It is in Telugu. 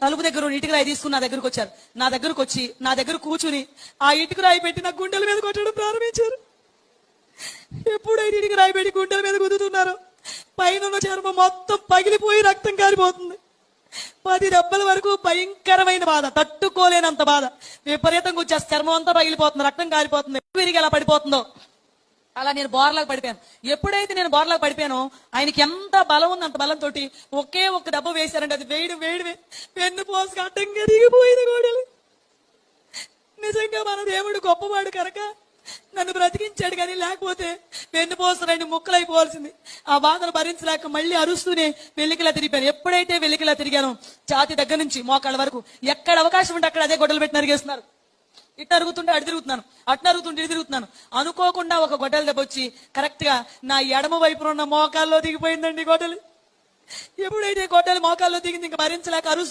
తలుపు దగ్గర ఉన్న ఇటుక రాయి తీసుకుని నా దగ్గరకు వచ్చారు. నా దగ్గరకు వచ్చి నా దగ్గర కూర్చుని ఆ ఇటుక రాయి పెట్టి నా గుండెల మీద కొట్టడం ప్రారంభించారు. ఎప్పుడైతే ఇటుక రాయి పెట్టి గుండెల మీద గుద్దుతున్నారో పైన ఉన్న చర్మం మొత్తం పగిలిపోయి రక్తం కారిపోతుంది. 10 దెబ్బల వరకు భయంకరమైన బాధ, తట్టుకోలేనంత బాధ. విపరీతంగా వచ్చేసి చర్మం అంతా పగిలిపోతుంది, రక్తం కారిపోతుంది. విరిగి ఎలా పడిపోతుందో అలా నేను బోర్లాగా పడిపోయాను. ఎప్పుడైతే నేను బోర్లాగా పడిపోయానో ఆయనకి ఎంత బలం ఉంది, అంత బలంతో ఒకే ఒక్క దెబ్బ వేశారంటే అది వేడి వెన్ను పోసుకు అడ్డంగా దిగిపోయింది గోడలు. నిజంగా మన దేవుడు గొప్పవాడు కనుక నన్ను బ్రతికించాడు, కానీ లేకపోతే వెన్నుపోస 2 ముక్కలైపోవాల్సింది. ఆ బాధను భరించలేక మళ్ళీ అరుస్తూనే వెల్లికిలా తిరిగిపోయాను. ఎప్పుడైతే వెల్లికిలా తిరిగానో ఛాతి దగ్గర నుంచి మోకాళ్ళ వరకు ఎక్కడ అవకాశం ఉంటే అక్కడ అదే గొడ్డలు పెట్టి నరిగేస్తున్నారు. ఇటు అరుగుతుంటే అటు తిరుగుతున్నాను, అటు అరుగుతుంటే ఇటు తిరుగుతున్నాను. అనుకోకుండా ఒక గొడ్డల దెబ్బ వచ్చి కరెక్ట్ గా నా ఎడమ వైపున ఉన్న మోకాల్లో దిగిపోయిందండి గొడ్డలు. ఎప్పుడైతే గొడ్డలు మోకాల్లో దిగింది ఇంకా భరించలేక అరుస్తూ